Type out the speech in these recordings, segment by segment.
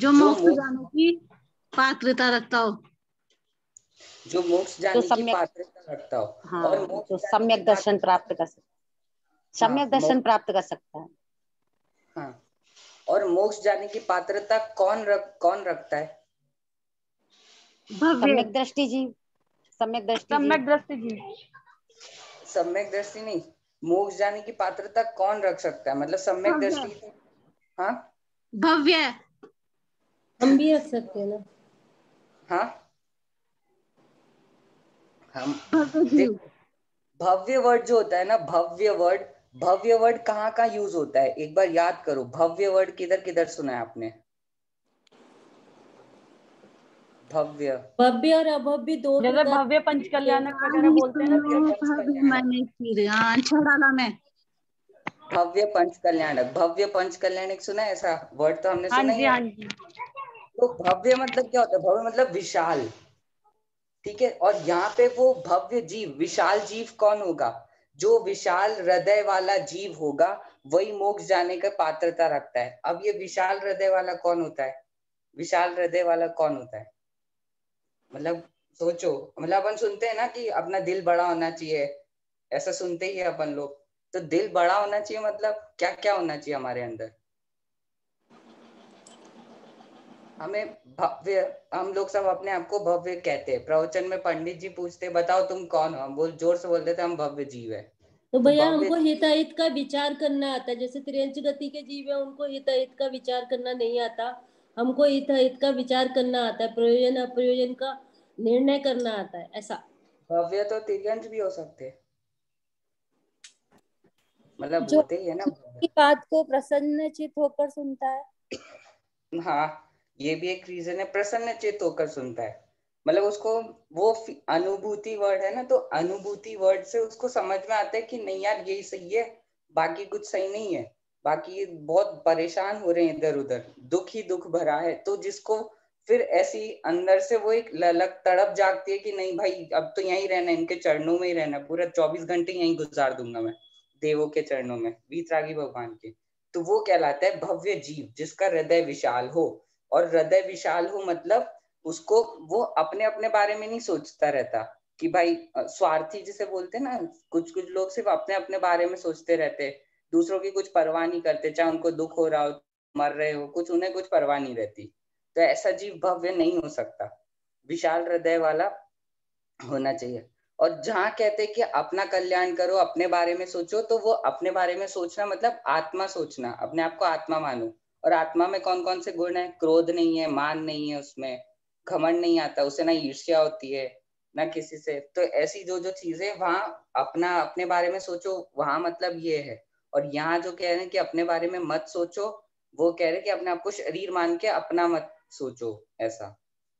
जो जो मोक्ष जाने की पात्रता रखता हो। जो मोक्ष जो जाने की सम्यक, पात्रता रखता हो। हाँ, और जो मोक्ष जाने की सम्यक दर्शन प्राप्त कर सकता, सम्यक दर्शन प्राप्त कर सकता है। हाँ, और मोक्ष जाने की पात्रता कौन रखता है? भव्य, सम्यक दृष्टि जीव, सम्यक दृष्टि जीव, सम्यक दृष्टि जीव। सम्यक दृष्टि नहीं, मोक्ष जाने की पात्रता कौन रख सकता है? मतलब सम्यक भव्य, दृष्टि। हाँ, भव्य, हम भी रख सकते हैं ना। हाँ, हम भव्य जीव। देखो, भव्य वर्ड जो होता है ना, भव्य वर्ड कहाँ कहाँ यूज होता है? एक बार याद करो, भव्य वर्ड किधर किधर सुना है आपने? भव्य, भव्य और अभव्य दो जैसे प्रकार भव्य पंचकल्याणक वगैरह बोलते हैं ना। छड़ाला में भव्य पंचकल्याणक सुना है? ऐसा वर्ड तो हमने हाँ सुना ही जी, है। हाँ जी। तो भव्य मतलब क्या होता है? भव्य मतलब विशाल, ठीक है। और यहाँ पे वो भव्य जीव, विशाल जीव कौन होगा? जो विशाल हृदय वाला जीव होगा वही मोक्ष जाने का पात्रता रखता है। अब ये विशाल हृदय वाला कौन होता है? विशाल हृदय वाला कौन होता है? मतलब सोचो, मतलब अपन सुनते हैं ना कि अपना दिल बड़ा होना चाहिए, ऐसा सुनते ही है अपन लोग। तो दिल बड़ा होना चाहिए मतलब क्या क्या होना चाहिए हमारे अंदर? हमें भव्य, हम लोग सब अपने आप को भव्य कहते हैं। प्रवचन में पंडित जी पूछते बताओ तुम कौन हो, हम जोर से बोलते थे हम भव्य जीव है। तो भैया भव्य, हमको हिताहित का विचार करना आता है। जैसे त्रियंच गति के जीव है, उनको हिताहित का विचार करना नहीं आता। हमको हिताहित का विचार करना आता है, प्रयोजन अप्रयोजन का निर्णय करना आता है। ऐसा भव्य तो तिर्यंच भी हो सकते, मतलब जो होते ही है ना की बात को प्रसन्नचित होकर सुनता है। हाँ, ये भी एक रीजन है, प्रसन्नचित्त होकर सुनता है। मतलब उसको वो अनुभूति वर्ड है ना, तो अनुभूति वर्ड से उसको समझ में आता है कि नहीं यार यही सही है, बाकी कुछ सही नहीं है, बाकी बहुत परेशान हो रहे हैं इधर उधर, दुख ही दुख भरा है। तो जिसको फिर ऐसी अंदर से वो एक ललक तड़प जागती है कि नहीं भाई अब तो यहीं रहना, इनके चरणों में ही रहना, पूरा 24 घंटे यहीं गुजार दूंगा मैं देवों के चरणों में, वीतरागी भगवान के। तो वो कहलाता है भव्य जीव, जिसका हृदय विशाल हो। और हृदय विशाल हो मतलब उसको, वो अपने अपने बारे में नहीं सोचता रहता कि भाई स्वार्थी जिसे बोलते हैं ना, कुछ कुछ लोग सिर्फ अपने अपने बारे में सोचते रहते, दूसरों की कुछ परवाह नहीं करते, चाहे उनको दुख हो रहा हो, मर रहे हो, कुछ उन्हें कुछ परवाह नहीं रहती। तो ऐसा जीव भव्य नहीं हो सकता, विशाल हृदय वाला होना चाहिए। और जहाँ कहते हैं कि अपना कल्याण करो, अपने बारे में सोचो, तो वो अपने बारे में सोचना मतलब आत्मा सोचना, अपने आप को आत्मा मानो। और आत्मा में कौन कौन से गुण है? क्रोध नहीं है, मान नहीं है, उसमें घमंड नहीं आता, उसे ना ईर्ष्या होती है ना किसी से। तो ऐसी जो जो चीजें वहां अपना अपने बारे में सोचो, वहां मतलब ये है। और यहाँ जो कह रहे हैं कि अपने बारे में मत सोचो, वो कह रहे हैं कि अपने आप को शरीर मान के अपना मत सोचो। ऐसा,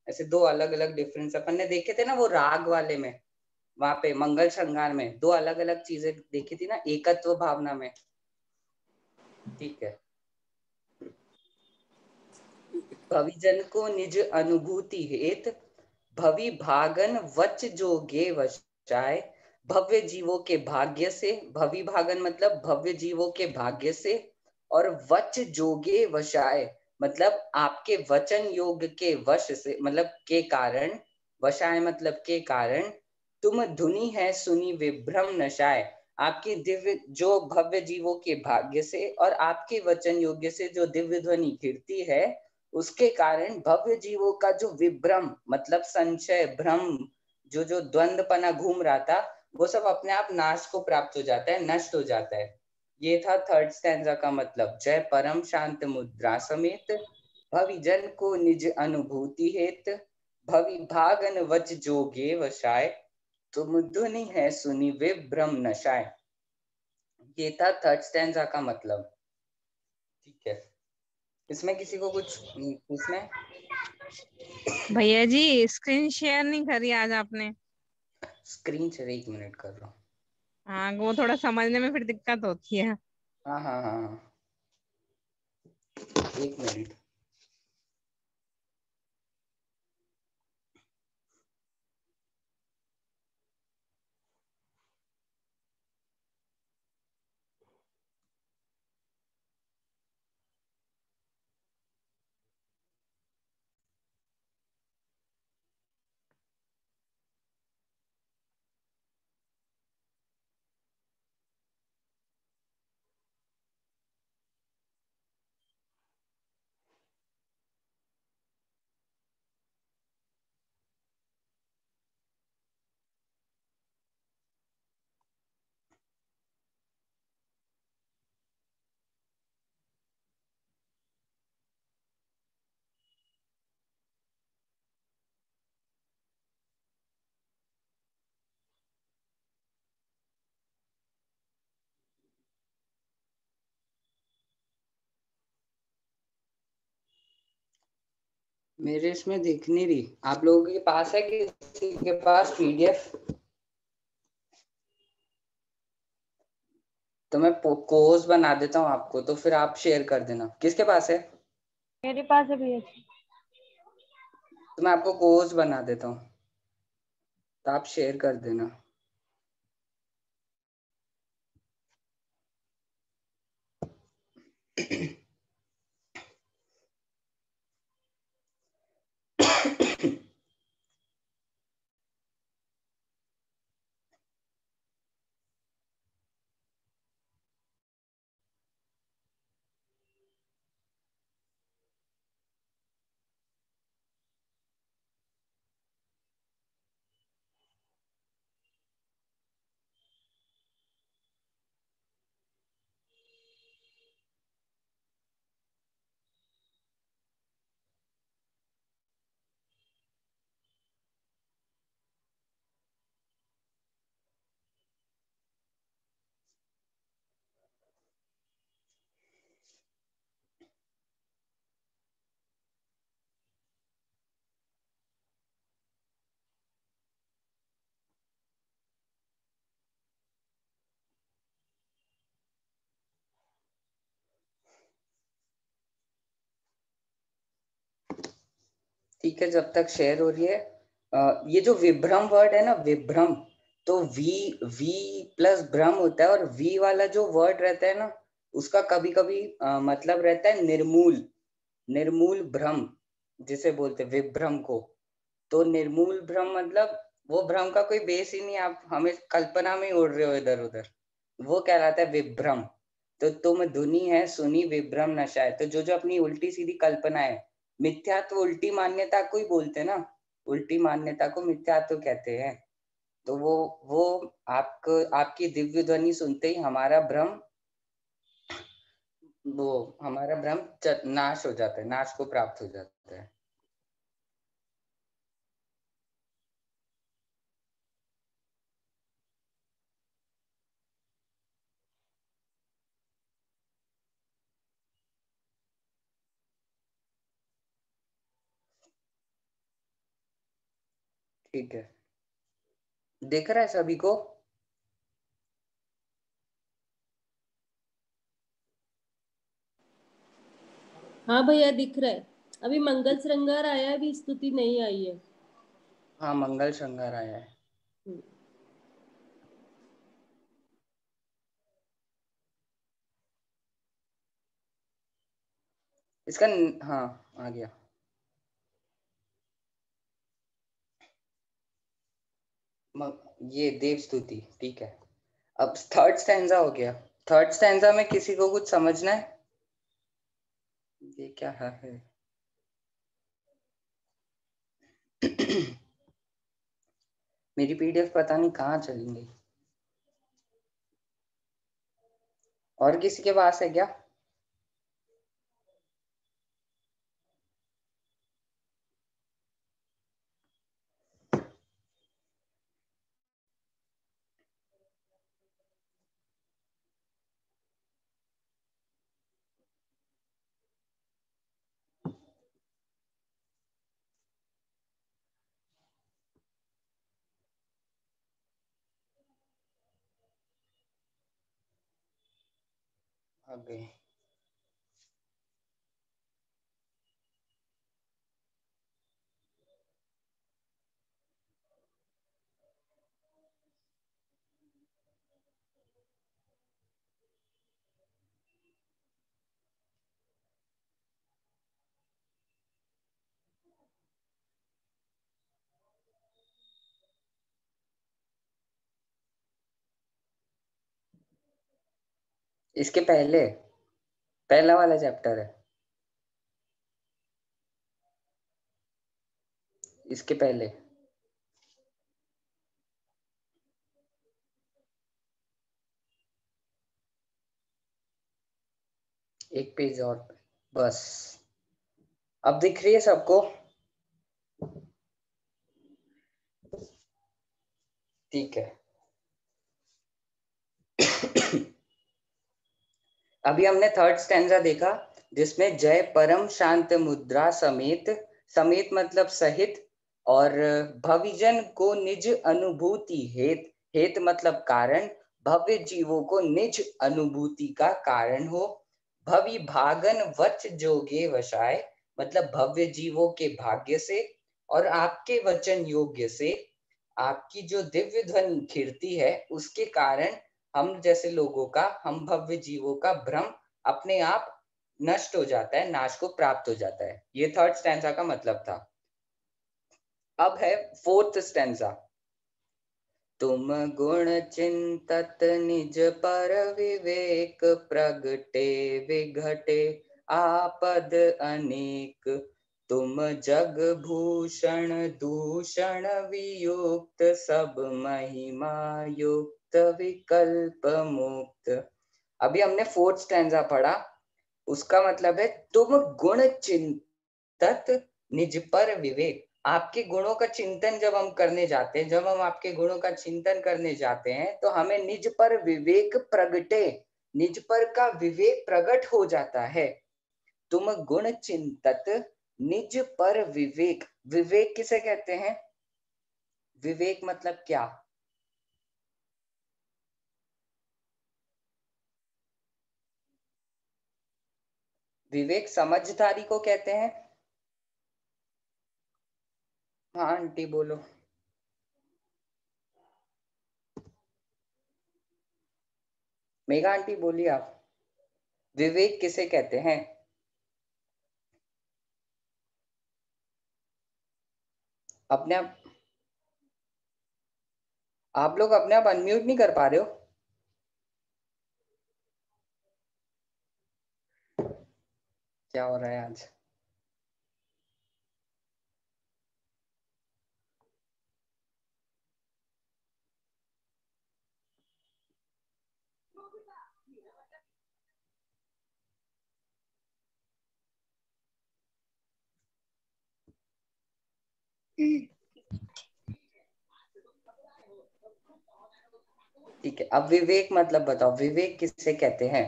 ऐसे दो अलग अलग डिफरेंस अपन ने देखे थे ना वो राग वाले में, वहां पे मंगल श्रृंगार में दो अलग अलग चीजें देखी थी ना, एकत्व भावना में। ठीक है, भविजन को निज अनुभूति हेत भवि भागन वच जोगे वचाए। भव्य जीवों के भाग्य से, भवि भागन मतलब भव्य जीवों के भाग्य से, और वच जोगे वशाए मतलब आपके वचन योग के वश से, मतलब के कारण, वशाए मतलब के कारण, तुम धुनी है सुनी विभ्रम नशाए। आपकी दिव्य जो भव्य जीवों के भाग्य से और आपके वचन योग्य से जो दिव्य ध्वनि गिरती है, उसके कारण भव्य जीवों का जो विभ्रम मतलब संशय भ्रम, जो जो द्वंद्वपना घूम रहा था, वो सब अपने आप नाश को प्राप्त हो जाता है, नष्ट हो जाता है। ये था थर्ड स्टैंजा का मतलब। जय परम शांत मुद्रा समेत भवि जन को निज अनुभूति हेत भवि भागन वच जोगे वशाय, तुम धुनि है सुनी विभ्रम नशाय। ये था थर्ड स्टैंजा का मतलब। ठीक है, इसमें किसी को कुछ पूछना है? भैया जी स्क्रीन शेयर नहीं करी आज आपने। स्क्रीन शेयर 1 मिनट कर रहा हूँ। हाँ वो थोड़ा समझने में फिर दिक्कत होती है। हाँ हाँ हाँ हाँ, 1 मिनट। मेरे इसमें दिख नहीं रही। आप लोगों के पास है किसी के पास पीडीएफ? तो मैं कोर्स बना देता हूँ आपको, तो फिर आप शेयर कर देना। किसके पास है? मेरे पास है भैया जी। तो मैं आपको कोर्स बना देता हूँ, तो आप शेयर कर देना। ठीक है, जब तक शेयर हो रही है, ये जो विभ्रम वर्ड है ना, विभ्रम, तो वी प्लस भ्रम होता है, और वी वाला जो वर्ड रहता है ना, उसका कभी कभी मतलब रहता है निर्मूल, निर्मूल भ्रम जिसे बोलते हैं विभ्रम को। तो निर्मूल भ्रम मतलब वो भ्रम का कोई बेस ही नहीं, आप हमें कल्पना में ही उड़ रहे हो इधर उधर, वो कहलाता है विभ्रम। तो तुम धुनी है सुनी विभ्रम नशा है, तो जो जो अपनी उल्टी सीधी कल्पना है, मिथ्यात्व उल्टी मान्यता को ही बोलते हैं ना, उल्टी मान्यता को मिथ्यात्व कहते हैं। तो वो आपको, आपकी दिव्य ध्वनि सुनते ही हमारा भ्रम, वो हमारा भ्रम नाश हो जाता है, नाश को प्राप्त हो जाता है। ठीक है, दिख रहा है सभी को? हाँ भैया दिख रहा है। अभी मंगल श्रृंगार आया है, अभी स्तुति नहीं आई है। हाँ, मंगल श्रृंगार आया है। इसका हाँ आ गया। ये देव स्तुति, ठीक है। अब थर्ड स्टैंजा हो गया। थर्ड स्टैंजा में किसी को कुछ समझना है? ये क्या है? मेरी पीडीएफ पता नहीं कहाँ चली गई। और किसी के पास है क्या? आ गई। इसके पहले पहला वाला चैप्टर है, इसके पहले एक पेज और, बस। अब दिख रही है सबको? ठीक है। अभी हमने थर्ड स्टैंजा देखा, जिसमें जय परम शांत मुद्रा समेत समेत मतलब सहित, और भविजन को निज अनुभूति हेत, हेत मतलब कारण, भव्य जीवों को निज अनुभूति का कारण हो। भवि भागन वच जोगे वशाय, मतलब भव्य जीवों के भाग्य से और आपके वचन योग्य से, आपकी जो दिव्य ध्वनि कीर्ति है उसके कारण हम जैसे लोगों का, हम भव्य जीवों का भ्रम अपने आप नष्ट हो जाता है, नाश को प्राप्त हो जाता है। ये थर्ड स्टैंजा का मतलब था। अब है फोर्थ स्टैंजा। तुम गुण चिंतत निज पर विवेक, प्रगटे विघटे आपद अनेक, तुम जग भूषण दूषण वियुक्त, सब महिमा युक्त विकल्प मुक्त। अभी हमने फोर्थ स्टैंजा पढ़ा, उसका मतलब है तुम गुण चिंतत निज पर विवेक। आपके गुणों का चिंतन जब हम करने जाते हैं, जब हम आपके गुणों का चिंतन करने जाते हैं तो हमें निज पर विवेक प्रगटे, निज पर का विवेक प्रकट हो जाता है। तुम गुण चिंतत निज पर विवेक, विवेक किसे कहते हैं? विवेक मतलब क्या? विवेक समझदारी को कहते हैं। हाँ आंटी बोलो। मेघा आंटी बोलिए आप, विवेक किसे कहते हैं? अपने आप लोग अपने आप अनम्यूट नहीं कर पा रहे हो? क्या हो रहा है आज? ठीक है, अब विवेक मतलब बताओ, विवेक किसे कहते हैं?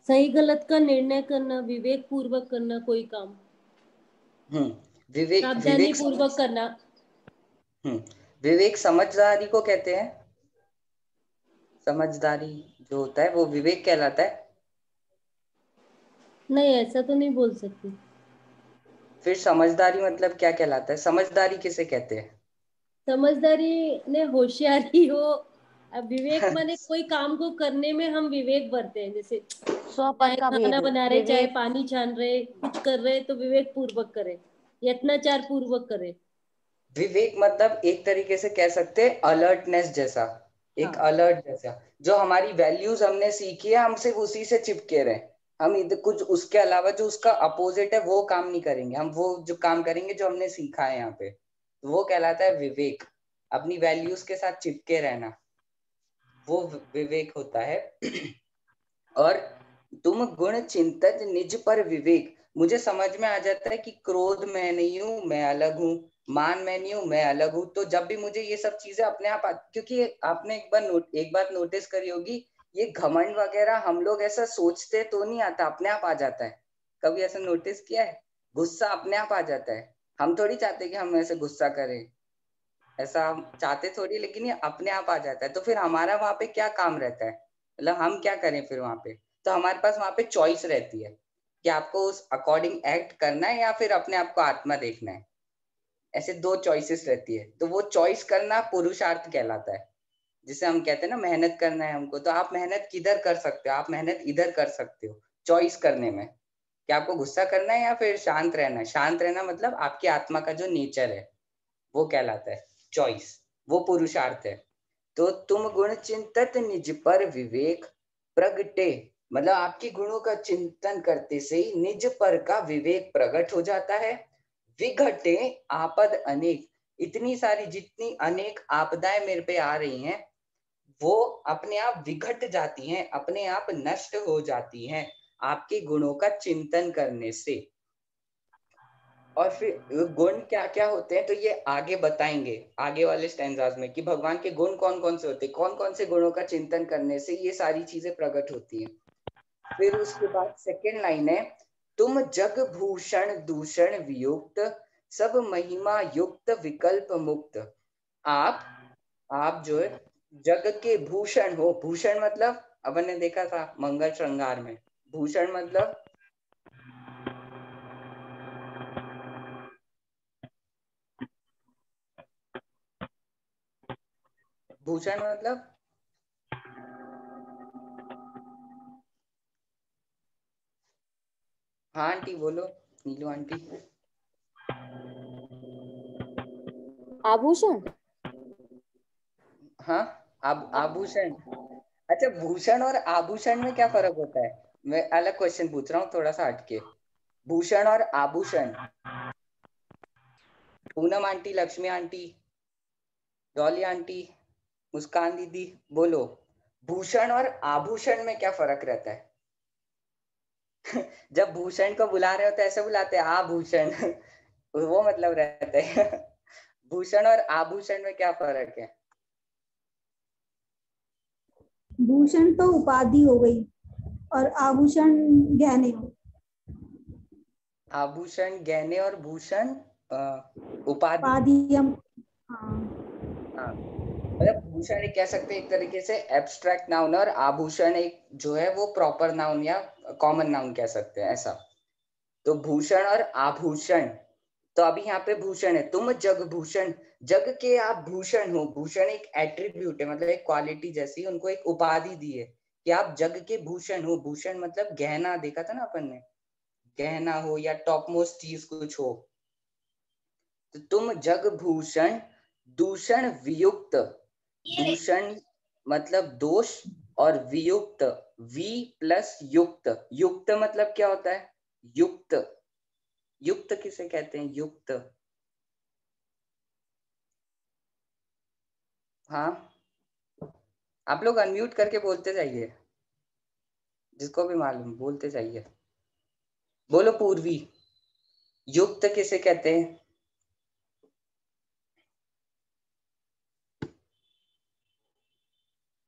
सही गलत का निर्णय करना, विवेक पूर्वक करना कोई काम, विवेक, सावधानी पूर्वक करना। विवेक समझदारी को कहते हैं। समझदारी जो होता है वो विवेक कहलाता है। नहीं, ऐसा तो नहीं बोल सकती। फिर समझदारी मतलब क्या कहलाता है? समझदारी किसे कहते हैं? समझदारी ने होशियारी हो। अब विवेक माने कोई काम को करने में हम विवेक बरते हैं, जैसे स्वपर चाहे का भेद, खाना बना रहे, चाहे विवेक पानी छान रहे, कुछ कर रहे तो विवेक पूर्वक करे, यत्नाचार पूर्वक करे। विवेक मतलब एक तरीके से कह सकते हैं अलर्टनेस जैसा, एक हाँ। अलर्ट जैसा। जो हमारी वैल्यूज हमने सीखी है हम सिर्फ उसी से चिपके रहे, हम इधर कुछ उसके अलावा जो उसका अपोजिट है वो काम नहीं करेंगे, हम वो जो काम करेंगे जो हमने सीखा है यहाँ पे, तो वो कहलाता है विवेक। अपनी वैल्यूज के साथ चिपके रहना, वो विवेक होता है। और तुम गुण चिंतत निज पर विवेक, मुझे समझ में आ जाता है कि क्रोध मैं नहीं हूं, मैं अलग हूँ, मान मैं नहीं हूं, मैं अलग हूँ। तो जब भी मुझे ये सब चीजें अपने आप क्योंकि आपने एक बात नोटिस करी होगी, ये घमंड वगैरह हम लोग ऐसा सोचते तो नहीं आता, अपने आप आ जाता है। कभी ऐसा नोटिस किया है? गुस्सा अपने आप आ जाता है, हम थोड़ी चाहते कि हम ऐसे गुस्सा करें, ऐसा हम चाहते थोड़ी, लेकिन ये अपने आप आ जाता है। तो फिर हमारा वहां पे क्या काम रहता है, मतलब हम क्या करें फिर वहां पे? तो हमारे पास वहां पे चॉइस रहती है कि आपको उस अकॉर्डिंग एक्ट करना है या फिर अपने आप को आत्मा देखना है। ऐसे दो चॉइसेस रहती है, तो वो चॉइस करना पुरुषार्थ कहलाता है, जिसे हम कहते हैं ना मेहनत करना है हमको। तो आप मेहनत किधर कर सकते हो? आप मेहनत इधर कर सकते हो चॉइस करने में, कि आपको गुस्सा करना है या फिर शांत रहना है। शांत रहना मतलब आपकी आत्मा का जो नेचर है वो कहलाता है चॉइस, वो पुरुषार्थ है। तो तुम गुण चिंतत निज पर विवेक प्रगटे, मतलब आपके गुणों का चिंतन करते से ही निज पर का विवेक प्रकट हो जाता है। विघटे आपद अनेक, इतनी सारी जितनी अनेक आपदाएं मेरे पे आ रही हैं वो अपने आप विघट जाती हैं, अपने आप नष्ट हो जाती हैं आपके गुणों का चिंतन करने से। और फिर गुण क्या क्या होते हैं तो ये आगे बताएंगे आगे वाले स्टैंजास में, कि भगवान के गुण कौन कौन से होते हैं, कौन कौन से गुणों का चिंतन करने से ये सारी चीजें प्रकट होती हैं। फिर उसके बाद सेकंड लाइन है, तुम जग भूषण दूषण वियुक्त, सब महिमा युक्त विकल्प मुक्त। आप जो है जग के भूषण हो। भूषण मतलब अपन ने देखा था मंगल श्रृंगार में, भूषण मतलब भूषण मतलब हाँ आंटी बोलो, नीलू आंटी। आभूषण। हाँ आभूषण। अच्छा, भूषण और आभूषण में क्या फर्क होता है? मैं अलग क्वेश्चन पूछ रहा हूँ थोड़ा सा हटके। भूषण और आभूषण, Poonam aunty, Lakshmi aunty, Dolly aunty, Muskan दीदी, बोलो भूषण और आभूषण में क्या फर्क रहता है? जब भूषण को बुला रहे हो तो ऐसे बुलाते हैं आभूषण वो मतलब रहता है भूषण और आभूषण में क्या फर्क है? भूषण तो उपाधि हो गई और आभूषण गहने हो। आभूषण गहने और भूषण उपाधि। उपाधि हम हाँ, मतलब भूषण एक कह सकते हैं एक तरीके से एब्स्ट्रैक्ट नाउन, और आभूषण एक जो है वो प्रॉपर नाउन या कॉमन नाउन कह सकते हैं ऐसा। तो भूषण और आभूषण, तो अभी यहाँ पे भूषण है, तुम जग भूषण, जग के आप भूषण हो। भूषण एक एट्रीब्यूट है, मतलब एक क्वालिटी जैसी, उनको एक उपाधि दी है कि आप जग के भूषण हो। भूषण मतलब गहना, देखा था ना अपन ने, गहना हो या टॉप मोस्ट चीज कुछ हो। तो तुम जग भूषण दूषण वियुक्त, दूषण मतलब दोष, और वियुक्त वी प्लस युक्त। युक्त मतलब क्या होता है? युक्त, युक्त किसे कहते हैं? युक्त, हाँ आप लोग अनम्यूट करके बोलते जाइए, जिसको भी मालूम बोलते जाइए। बोलो पूर्वी, युक्त किसे कहते हैं?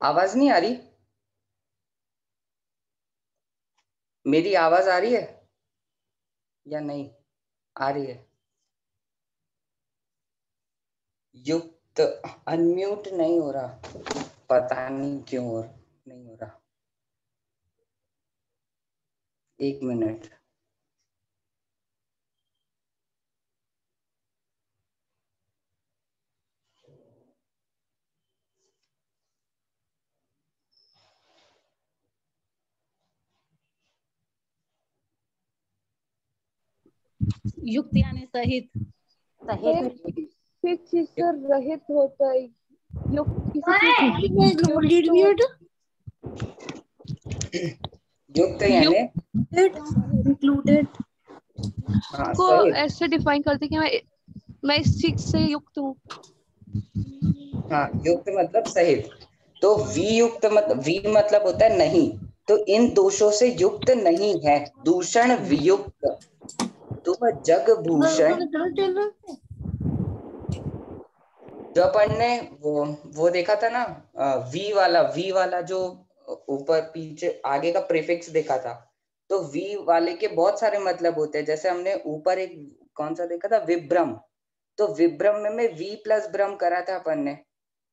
आवाज नहीं आ रही? मेरी आवाज आ रही है या नहीं आ रही है? युक्त अनम्यूट नहीं हो रहा, पता नहीं क्यों और नहीं हो रहा। एक मिनट, युक्त यानी सहित। सहित। किसी चीज से रहित होता है, युक्त किसी युक्त यानी इंक्लूडेड हाँ को सहित। ऐसे डिफाइन करते कि मैं इस चीज से युक्त हूँ। हाँ युक्त मतलब सहित। तो वियुक्त मतलब, वी मतलब होता है नहीं, तो इन दोषों से युक्त नहीं है, दूषण वियुक्त। तुम जग भूषण, जो अपन ने वो देखा था ना, वी वाला जो ऊपर पीछे आगे का प्रीफिक्स देखा था। तो वी वाले के बहुत सारे मतलब होते हैं, जैसे हमने ऊपर एक कौन सा देखा था, विभ्रम। तो विभ्रम में वी प्लस भ्रम करा था अपन ने।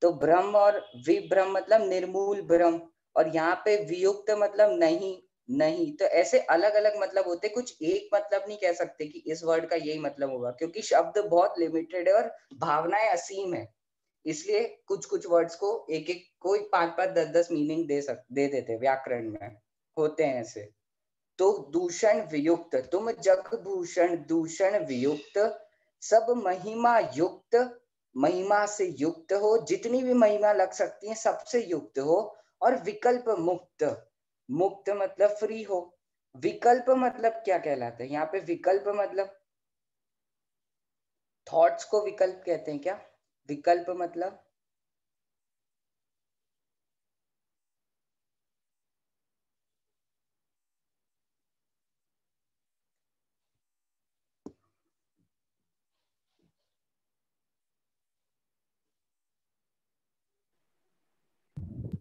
तो भ्रम और विभ्रम मतलब निर्मूल भ्रम, और यहाँ पे वियुक्त मतलब नहीं। नहीं, तो ऐसे अलग अलग मतलब होते, कुछ एक मतलब नहीं कह सकते कि इस वर्ड का यही मतलब होगा, क्योंकि शब्द बहुत लिमिटेड है और भावनाएं असीम है। इसलिए कुछ कुछ वर्ड्स को एक एक कोई 5-5 10-10 मीनिंग दे देते, व्याकरण में होते हैं ऐसे। तो दूषण वियुक्त, तुम जग भूषण दूषण वियुक्त, सब महिमा युक्त, महिमा से युक्त हो, जितनी भी महिमा लग सकती है सबसे युक्त हो, और विकल्प मुक्त, मुक्त मतलब फ्री हो। विकल्प मतलब क्या कहलाता है? यहाँ पे विकल्प मतलब थॉट्स को विकल्प कहते हैं क्या? विकल्प मतलब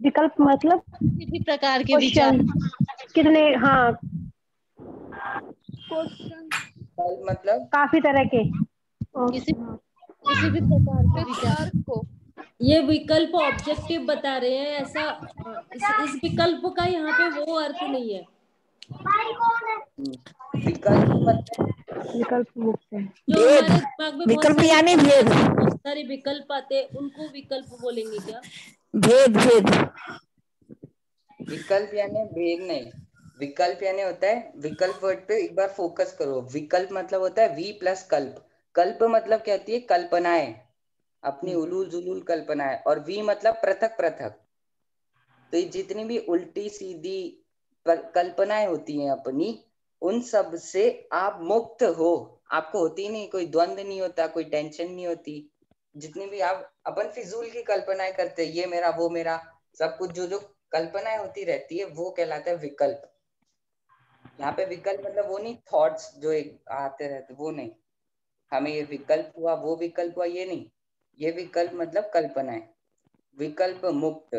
विकल्प मतलब किसी भी प्रकार के विचार। कितने, हाँ क्वेश्चन कल मतलब काफी तरह के। किसी भी प्रकार के विचार को ये विकल्प ऑब्जेक्टिव बता रहे हैं, ऐसा इस विकल्प का यहाँ पे वो अर्थ नहीं है। विकल्प मतलब विकल्प मुक्त है। जो हमारे दिमाग में विकल्प यानी भेद, बहुत सारे विकल्प आते हैं, उनको विकल्प बोलेंगे क्या? भेद भेद। विकल्प यानी भेद नहीं, विकल्प यानी होता है, विकल्प वर्ड पे एक बार फोकस करो। विकल्प मतलब होता है वी प्लस कल्प। कल्प मतलब क्या होती है? कल्पनाएं, अपनी उलूल जुलूल कल्पनाएं। और वी मतलब पृथक पृथक। तो ये जितनी भी उल्टी सीधी कल्पनाएं होती हैं अपनी, उन सब से आप मुक्त हो। आपको होती नहीं, कोई द्वंद नहीं होता, कोई टेंशन नहीं होती। जितनी भी आप अपन फिजूल की कल्पनाएं करते हैं, ये मेरा वो मेरा, सब कुछ जो जो कल्पनाएं होती रहती है, वो कहलाता है विकल्प। यहाँ पे विकल्प मतलब वो नहीं थॉट्स जो एक आते रहते, वो नहीं। हमें ये विकल्प हुआ, वो विकल्प हुआ, ये नहीं। ये विकल्प मतलब कल्पनाएं। विकल्प मुक्त,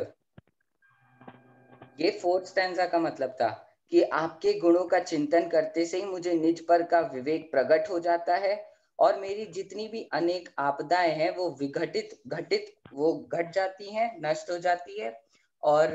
ये फोर्थ स्टैंजा का मतलब था कि आपके गुणों का चिंतन करते से ही मुझे निज पर का विवेक प्रकट हो जाता है, और मेरी जितनी भी अनेक आपदाएं हैं वो घटित वो घट जाती हैं, नष्ट हो जाती है। और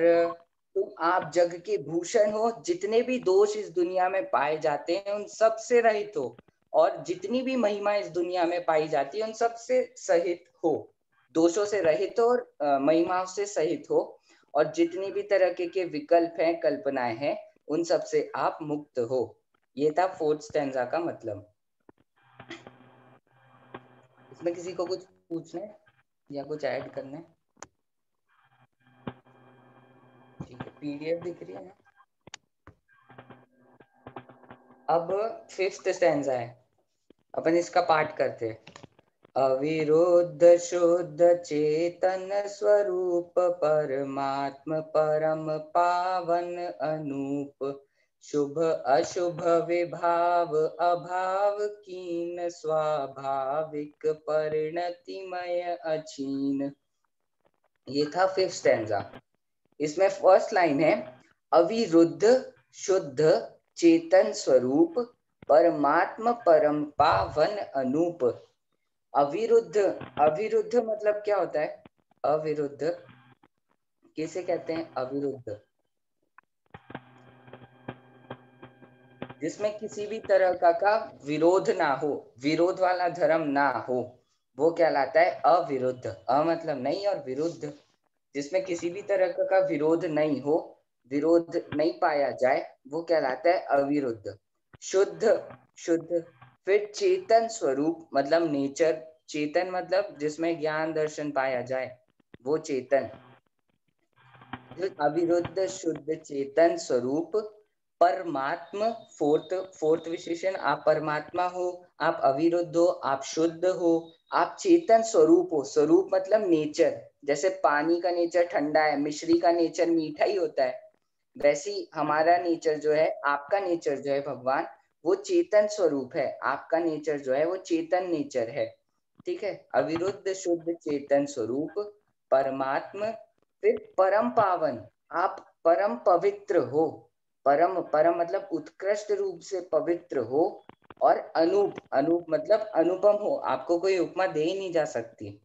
तुम आप जग के भूषण हो, जितने भी दोष इस दुनिया में पाए जाते हैं उन सब से रहित हो, और जितनी भी महिमा इस दुनिया में पाई जाती है उन सब से सहित हो। दोषों से रहित हो और महिमाओं से सहित हो, और जितनी भी तरह के विकल्प हैं, कल्पनाएं हैं, उन सब से आप मुक्त हो। ये था फोर्थ स्टैंजा का मतलब। इसमें किसी को कुछ पूछना है या कुछ ऐड करना है? ठीक है, पीडीएफ दिख रही है ना। अब फिफ्थ स्टैंजा है, अपन इसका पाठ करते हैं। अविरुद्ध शुद्ध चेतन स्वरूप परमात्म परम पावन अनूप, शुभ अशुभ विभाव अभाव कीन, स्वाभाविक परिणतिमय अचीन। ये था फिफ्थ स्टैंजा। इसमें फर्स्ट लाइन है अविरुद्ध शुद्ध चेतन स्वरूप परमात्म परम पावन अनूप। अविरुद्ध, अविरुद्ध मतलब क्या होता है? अविरुद्ध किसे कहते हैं? अविरुद्ध जिसमें किसी भी तरह का विरोध ना हो, विरोध वाला धर्म ना हो, वो कहलाता है अविरुद्ध। अ मतलब नहीं और विरुद्ध, जिसमें किसी भी तरह का विरोध नहीं हो, विरोध नहीं पाया जाए, वो कहलाता है अविरुद्ध। शुद्ध, शुद्ध। फिर चेतन स्वरूप मतलब नेचर, चेतन मतलब जिसमें ज्ञान दर्शन पाया जाए, वो चेतन। अविरुद्ध शुद्ध चेतन स्वरूप परमात्म, फोर्थ विशेषण, आप परमात्मा हो, आप अविरुद्ध हो, आप शुद्ध हो, आप चेतन स्वरूप हो। स्वरूप मतलब नेचर, जैसे पानी का नेचर ठंडा है, मिश्री का नेचर मीठा ही होता है, वैसे ही हमारा नेचर जो है, आपका नेचर जो है भगवान, वो चेतन स्वरूप है। आपका नेचर जो है वो चेतन नेचर है। ठीक है, अविरुद्ध शुद्ध चेतन स्वरूप परमात्म। फिर परम पावन, आप परम पवित्र हो। परम, परम मतलब उत्कृष्ट रूप से पवित्र हो। और अनूप, अनूप मतलब अनुपम हो, आपको कोई उपमा दे ही नहीं जा सकती।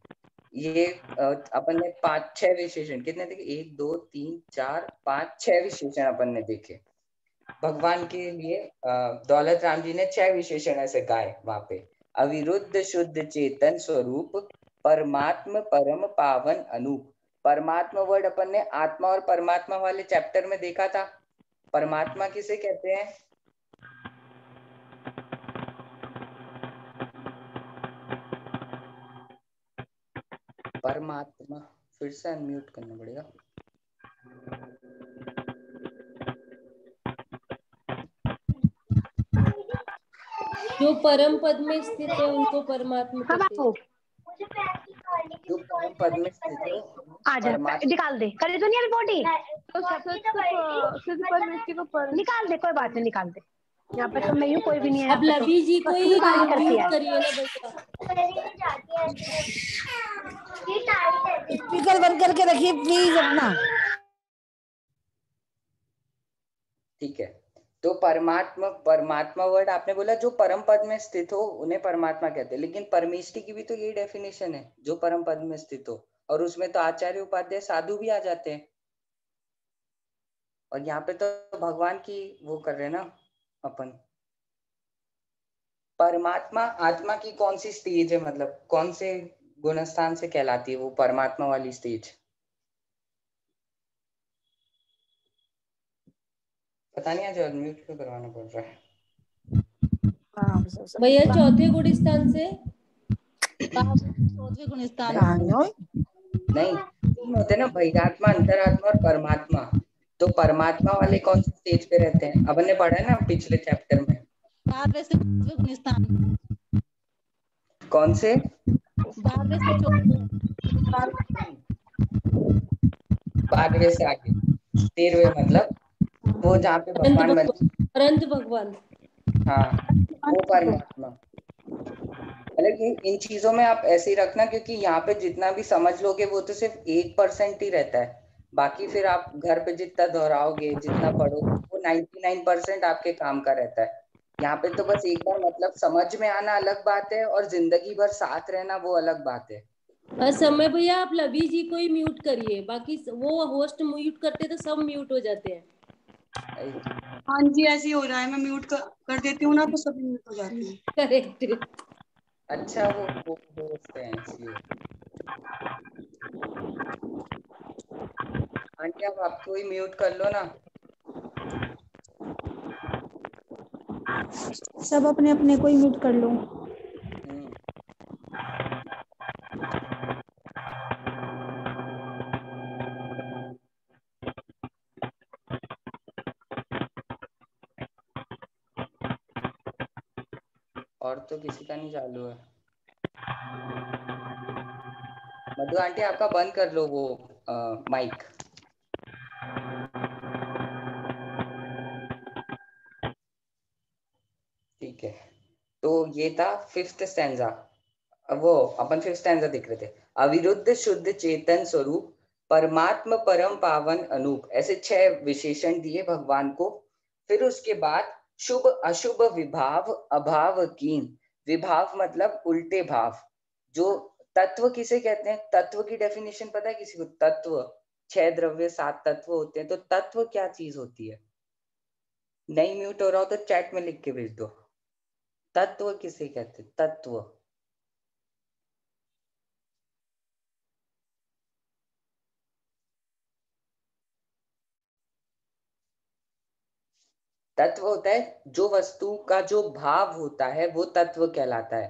ये अपन ने 5-6 विशेषण कितने देखे? 1 2 3 4 5 6 विशेषण अपन ने देखे भगवान के लिए। दौलत राम जी ने 6 विशेषण ऐसे गाए वहां पे। अविरुद्ध शुद्ध चेतन स्वरूप परमात्म परम पावन अनूप। परमात्मा वर्ड अपन ने आत्मा और परमात्मा वाले चैप्टर में देखा था। परमात्मा किसे कहते हैं? परमात्मा, फिर से अनम्यूट करना पड़ेगा। जो परम पद में स्थित है उनको परमात्मा कहते हैं। जो परम पद में स्थित है आजा निकाल दे, करे तो नहीं रिपोर्टिंग, शुद्ध परमेश्वर को निकाल दे, कोई बात नहीं, निकाल दे। यहाँ पे तो मैं हूँ, कोई भी नहीं है। अब लवी जी को ही म्यूट करिए ना भैया। स्पीकर बंद करके रखिए प्लीज अपना। ठीक है, तो परमात्मा वर्ड आपने बोला जो परम पद में स्थित हो उन्हें परमात्मा कहते हैं, लेकिन परमेष्टि की भी तो यही डेफिनेशन है, जो परम पद में स्थित हो, और उसमें तो आचार्य उपाध्याय साधु भी आ जाते हैं। और यहाँ पे तो भगवान की वो कर रहे हैं ना अपन। परमात्मा आत्मा की कौन सी स्टेज है, मतलब कौन से गुणस्थान से कहलाती है वो परमात्मा वाली स्टेज? पता नहीं, आज अनम्यूट क्यों करवाना पड़ रहा है। भैया चौथे गुण स्थान से, चौथे गुण स्थान नहीं, तीन होते हैं ना, बहिरात्मा, अंतरात्मा और परमात्मा। तो परमात्मा वाले कौन से स्टेज पे रहते हैं? अपन ने पढ़ा है ना पिछले चैप्टर में। 12वें से 5वें गुण स्थान। कौन से? 12वें से 12वें से आगे 13वें, मतलब वो जहाँ पे भगवान अनंत भगवान, हाँ, वो परमात्मा। मतलब इन चीजों में आप ऐसे ही रखना, क्योंकि यहाँ पे जितना भी समझ लोगे वो तो सिर्फ 1% ही रहता है, बाकी फिर आप घर पे जितना दोहराओगे, जितना पढ़ोगे, वो 99% आपके काम का रहता है। यहाँ पे तो बस एक बार मतलब समझ में आना अलग बात है, और जिंदगी भर साथ रहना वो अलग बात है। समय भैया आप लवी जी को ही म्यूट करिए, बाकी वो होस्ट म्यूट करते तो सब म्यूट हो जाते हैं। हाँ जी, ऐसे ही हो रहा है, मैं म्यूट कर देती हूँ ना तो सब म्यूट हो जाते हैं। करेक्ट। अच्छा, वो होस्ट है इसलिए। आंटी अब आपको ही म्यूट कर लो ना। सब अपने अपने को ही म्यूट कर लो। और तो किसी का नहीं चालू है। मधु आंटी आपका बंद कर लो वो माइक। ठीक है, तो ये था 5th स्टैंजा। वो अपन 5th स्टैंजा देख रहे थे। अविरुद्ध शुद्ध चेतन स्वरूप, परमात्म परम पावन अनूप, ऐसे 6 विशेषण दिए भगवान को। फिर उसके बाद शुभ अशुभ विभाव अभाव कीन। विभाव मतलब उल्टे भाव। जो तत्व किसे कहते हैं? तत्व की डेफिनेशन पता है किसी को? तत्व 6 द्रव्य 7 तत्व होते हैं, तो तत्व क्या चीज होती है? नहीं म्यूट हो रहा हो तो चैट में लिख के भेज दो। तत्व किसे कहते हैं? तत्व तत्व होता है जो वस्तु का जो भाव होता है वो तत्व कहलाता है।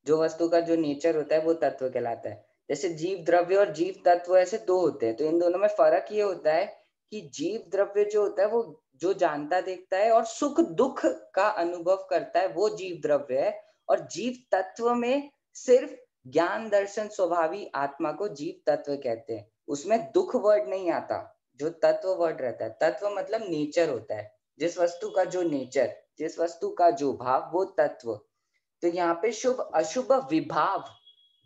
जो वस्तु का जो नेचर होता है वो तत्व कहलाता है। जैसे जीव द्रव्य और जीव तत्व ऐसे 2 होते हैं, तो इन दोनों में फर्क ये होता है कि जीव द्रव्य जो होता है वो जो जानता देखता है और सुख दुख का अनुभव करता है वो जीव द्रव्य है, और जीव तत्व में सिर्फ ज्ञान दर्शन स्वभावी आत्मा को जीव तत्व कहते हैं। उसमें दुख वर्ड नहीं आता, जो तत्व वर्ड रहता है। तत्व मतलब नेचर होता है, जिस वस्तु का जो नेचर, जिस वस्तु का जो भाव, वो तत्व। तो यहाँ पे शुभ अशुभ विभाव,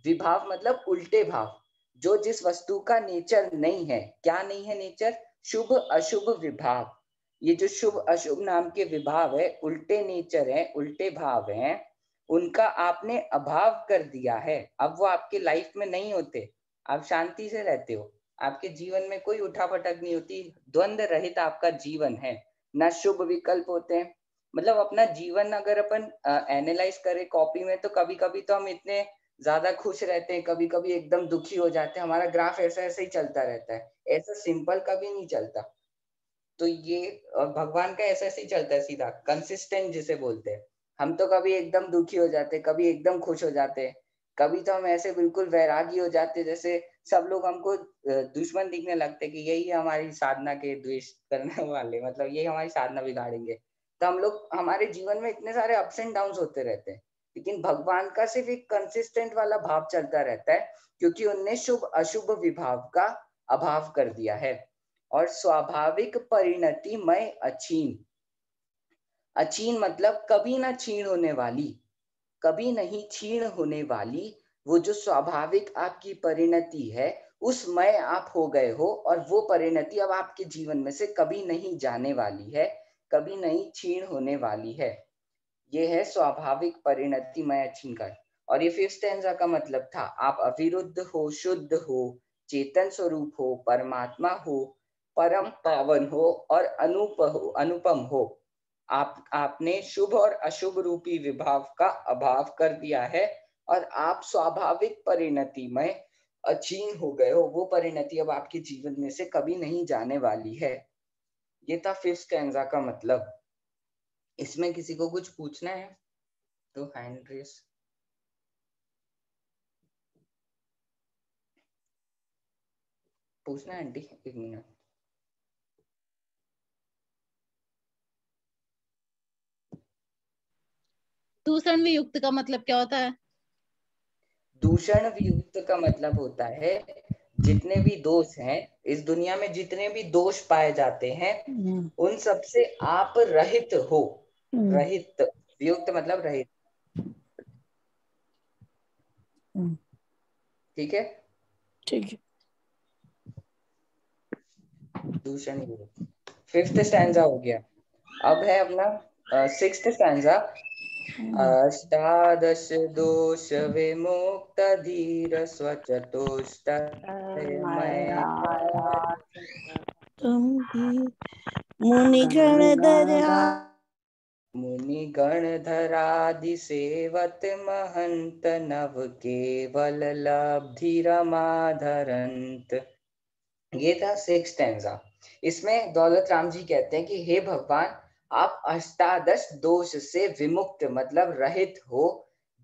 विभाव मतलब उल्टे भाव, जो जिस वस्तु का नेचर नहीं है। क्या नहीं है नेचर? शुभ अशुभ विभाव। ये जो शुभ अशुभ नाम के विभाव है, उल्टे नेचर है, उल्टे भाव हैं, उनका आपने अभाव कर दिया है। अब वो आपके लाइफ में नहीं होते, आप शांति से रहते हो, आपके जीवन में कोई उठापटक नहीं होती, द्वंद्व रहित आपका जीवन है, ना शुभ विकल्प होते हैं। मतलब अपना जीवन अगर अपन एनालाइज करें कॉपी में, तो कभी कभी तो हम इतने ज्यादा खुश रहते हैं, कभी कभी एकदम दुखी हो जाते हैं। हमारा ग्राफ ऐसा ऐसे ही चलता रहता है, ऐसा सिंपल कभी नहीं चलता। तो ये भगवान का ऐसा ऐसे ही चलता है, सीधा कंसिस्टेंट जिसे बोलते हैं। हम तो कभी एकदम दुखी हो जाते, कभी एकदम खुश हो जाते, कभी तो हम ऐसे बिल्कुल वैरागी हो जाते, जैसे सब लोग हमको दुश्मन दिखने लगते कि यही हमारी साधना के द्वेष करने वाले, मतलब यही हमारी साधना बिगाड़ेंगे। तो हम लोग, हमारे जीवन में इतने सारे अप्स एंड डाउन्स होते रहते हैं, लेकिन भगवान का सिर्फ एक कंसिस्टेंट वाला भाव चलता रहता है, क्योंकि उनने शुभ अशुभ विभाव का अभाव कर दिया है। और स्वाभाविक परिणति में अछीन, अछीन मतलब कभी ना छीण होने वाली, कभी नहीं छीण होने वाली, वो जो स्वाभाविक आपकी परिणति है उस मय आप हो गए हो और वो परिणति अब आपके जीवन में से कभी नहीं जाने वाली है, कभी नहीं क्षीण होने वाली है। ये है स्वाभाविक परिणति मय क्षीणकर। और ये 5th स्टैंजा का मतलब था, आप अविरुद्ध हो, शुद्ध हो, चेतन स्वरूप हो, परमात्मा हो, परम पावन हो और अनुपम हो। आपने शुभ और अशुभ रूपी विभाव का अभाव कर दिया है और आप स्वाभाविक परिणति में अक्षीण हो गए हो। वो परिणति अब आपके जीवन में से कभी नहीं जाने वाली है। ये था 5th स्टैंजा का मतलब। इसमें किसी को कुछ पूछना है तो हैंड रेस। पूछना है आंटी? 1 मिनट। दूषण वियुक्त का मतलब क्या होता है? दूषण वियुक्त का मतलब होता है जितने भी दोष हैं इस दुनिया में, जितने भी दोष पाए जाते हैं उन सब से आप रहित हो। रहित, वियुक्त मतलब रहित। ठीक है, ठीक है। दूषण वियुक्त 5th स्टैंजा हो गया। अब है अपना 6th स्टैंजा। अष्टादश दोष विमुक्त धीर स्वचतुष्ट मुनिगण धरादि सेवत महंत नव केवल लब्धि रमाधरंत। ये था 6th स्टैंजा। इसमें दौलत राम जी कहते हैं कि हे भगवान, आप अष्टादश दोष से विमुक्त मतलब रहित हो,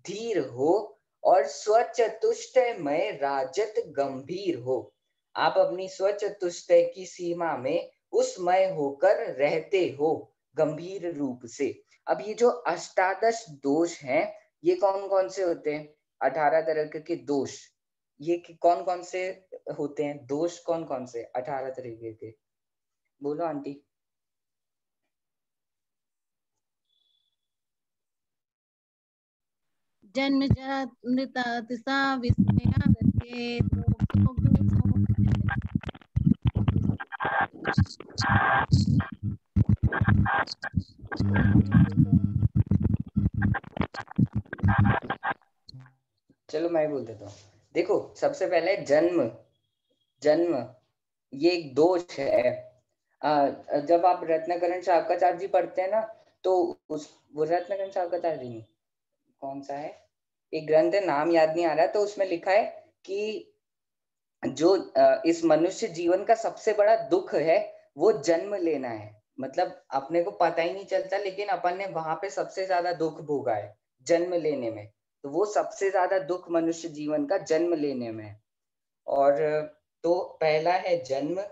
धीर हो और स्वचतुष्टयमय राजत गंभीर हो। आप अपनी स्वचतुष्टय की सीमा में उसमय होकर रहते हो गंभीर रूप से। अब ये जो अष्टादश दोष हैं ये कौन कौन से होते हैं? 18 तरह के दोष। ये कौन कौन से होते हैं दोष? कौन कौन से 18 तरीके के? बोलो आंटी। जन्म जरा मृता तिसा विस्मय चलो मैं बोल देता हूँ। देखो, सबसे पहले जन्म। जन्म ये एक दोष है। जब आप रत्नाकरण शावकाचार्य जी पढ़ते हैं ना, तो वो रत्नाकरण शावकाचार्य जी नहीं, कौन सा है, एक ग्रंथ है, नाम याद नहीं आ रहा, तो उसमें लिखा है कि जो इस मनुष्य जीवन का सबसे बड़ा दुख है वो जन्म लेना है। मतलब अपने को पता ही नहीं चलता, लेकिन अपन ने वहां पे सबसे ज्यादा दुख भोगा है जन्म लेने में। तो वो सबसे ज्यादा दुख मनुष्य जीवन का जन्म लेने में है। और तो पहला है जन्म,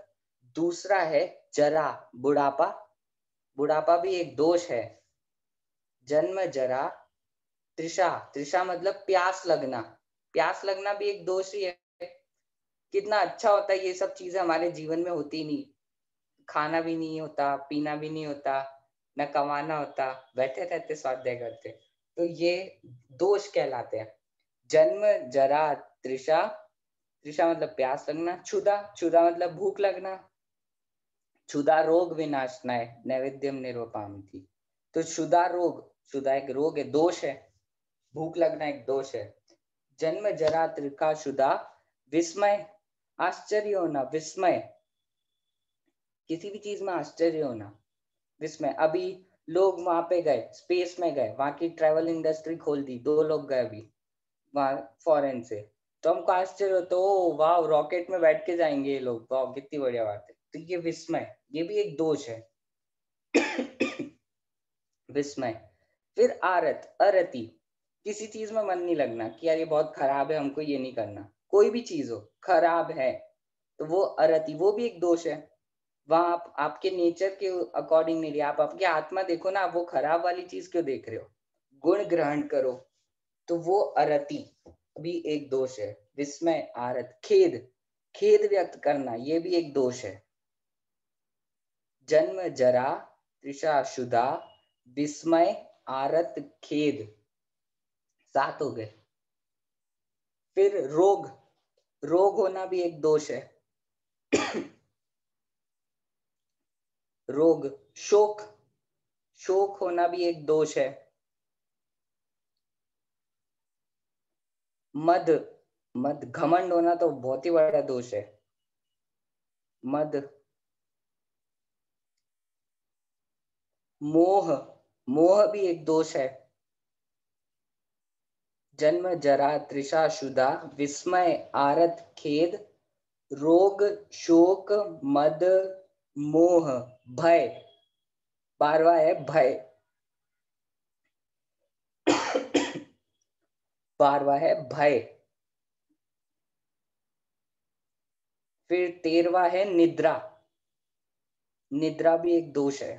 दूसरा है जरा, बुढ़ापा। बुढ़ापा भी एक दोष है। जन्म, जरा, तृषा। तृषा मतलब प्यास लगना। प्यास लगना भी एक दोष ही है। कितना अच्छा होता है ये सब चीजें हमारे जीवन में होती नहीं। खाना भी नहीं होता, पीना भी नहीं होता, न कमाना होता, बैठे रहते स्वाध्याय करते। तो ये दोष कहलाते हैं। जन्म, जरा, तृषा। तृषा मतलब प्यास लगना। क्षुधा, क्षुधा मतलब भूख लगना। क्षुधा रोग विनाशनाय नैवेद्यम निर्वपामि। तो क्षुधा रोग, क्षुधा एक रोग है, दोष है। भूख लगना एक दोष है। जन्म, जरा, तृषा, क्षुधा, विस्मय, आश्चर्य होना, विस्मय, किसी भी चीज में आश्चर्य होना, विस्मय। अभी लोग वहां पे गए, स्पेस में गए, वहां की ट्रैवल इंडस्ट्री खोल दी, 2 लोग गए अभी वहां फॉरेन से, तो हमको आश्चर्य होता है, ओ वाह, रॉकेट में बैठ के जाएंगे ये लोग, वाह कितनी बढ़िया बात है। तो ये विस्मय, ये भी एक दोष है। विस्मय। फिर आरत, अरति, किसी चीज में मन नहीं लगना कि यार ये बहुत खराब है, हमको ये नहीं करना। कोई भी चीज हो खराब है तो वो अरति, वो भी एक दोष है। वहां आप आपके नेचर के अकॉर्डिंग नहीं रही, आप आपकी आत्मा देखो ना, आप वो खराब वाली चीज क्यों देख रहे हो? गुण ग्रहण करो। तो वो अरति भी एक दोष है। विस्मय, आरत। खेद, खेद व्यक्त करना, ये भी एक दोष है। जन्म, जरा, तृषा, क्षुधा, विस्मय, आरत, खेद, 7 हो गए। फिर रोग, रोग होना भी एक दोष है। रोग, शोक, शोक होना भी एक दोष है। मद, मद, घमंड होना तो बहुत ही बड़ा दोष है। मद, मोह, मोह भी एक दोष है। जन्म, जरा, तृषा, क्षुधा, विस्मय, आरत, खेद, रोग, शोक, मद, मोह, भय। 12वां है भय। 12वां है भय। फिर 13वां है निद्रा। निद्रा भी एक दोष है।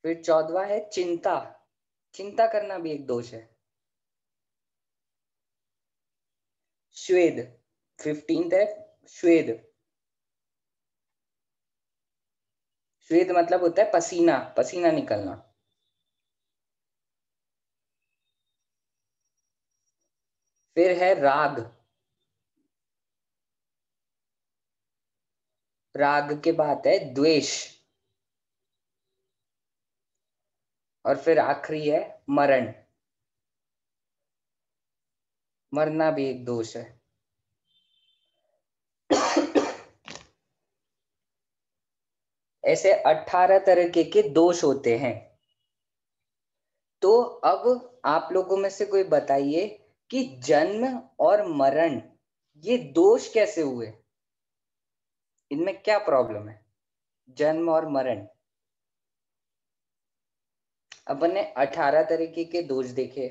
फिर 14वां है चिंता। चिंता करना भी एक दोष है। श्वेद, 15th है श्वेद। श्वेद मतलब होता है पसीना, पसीना निकलना। फिर है राग। राग के बाद है द्वेष। और फिर आखिरी है मरण। मरना भी एक दोष है। ऐसे 18 तरह के दोष होते हैं। तो अब आप लोगों में से कोई बताइए कि जन्म और मरण ये दोष कैसे हुए? इनमें क्या प्रॉब्लम है? जन्म और मरण, अपन ने 18 तरीके के दोष देखे।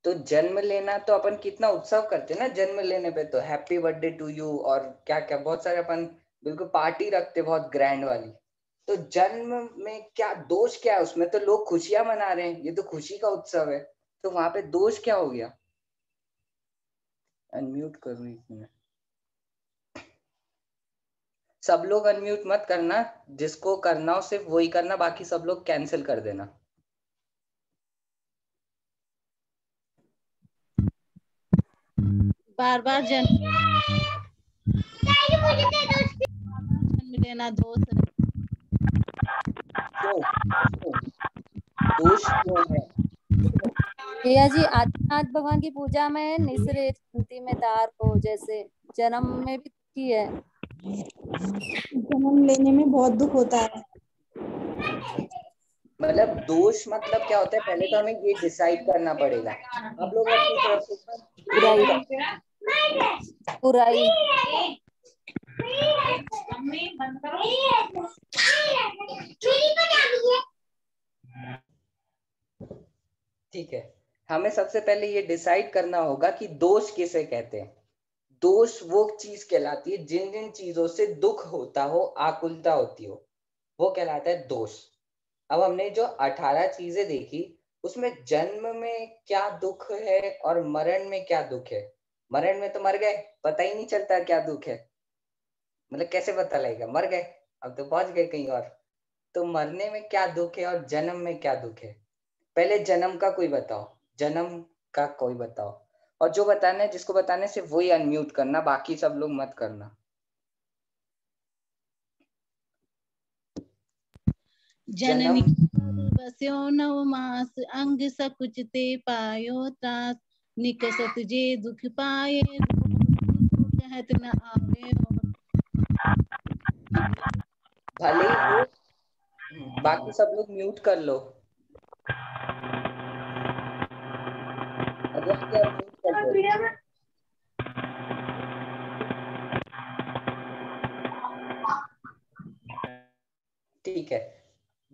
तो जन्म लेना तो अपन कितना उत्सव करते हैं ना, जन्म लेने पे तो हैप्पी बर्थडे टू यू और क्या क्या बहुत सारे अपन बिल्कुल पार्टी रखते बहुत ग्रैंड वाली। तो जन्म में क्या दोष, क्या है उसमें? तो लोग खुशियां मना रहे हैं, ये तो खुशी का उत्सव है, तो वहां पे दोष क्या हो गया? अनम्यूट करूं एक मिनट। सब लोग अनम्यूट मत करना, जिसको करना हो सिर्फ वही करना, बाकी सब लोग कैंसिल कर देना। बार बार जन्म लेना दोष है। क्यों? दोष क्यों है? भैया जी, आदिनाथ भगवान की पूजा में निसरे शांति में तार को, जैसे जन्म में भी दुखी है। जन्म लेने में बहुत दुख होता है। मतलब दोष मतलब क्या होता है, पहले तो हमें ये डिसाइड करना पड़ेगा। आप लोग अपनी तरफ से बुराई, बुराई। ठीक है, हमें सबसे पहले ये डिसाइड करना होगा कि दोष किसे कहते हैं। दोष वो चीज कहलाती है जिन जिन चीजों से दुख होता हो, आकुलता होती हो, वो कहलाता है दोष। अब हमने जो 18 चीजें देखी, उसमें जन्म में क्या दुख है और मरण में क्या दुख है? मरण में तो मर गए, पता ही नहीं चलता क्या दुख है, मतलब कैसे पता लगेगा? मर गए, अब तो पहुंच गए कहीं और। तो मरने में क्या दुख है और जन्म में क्या दुख है? पहले जन्म का कोई बताओ, जन्म का कोई बताओ। और जो बताना है, जिसको बताने से वही अनम्यूट करना, बाकी सब लोग मत करना। जननी बस्यो नव मास, अंग सकुच ते पायो त्रास, निकसत जे दुख पाए, कहत न आवे। भले ही वो, बाकी सब लोग म्यूट कर लो। अगर क्या म्यूट कर दो। ठीक है,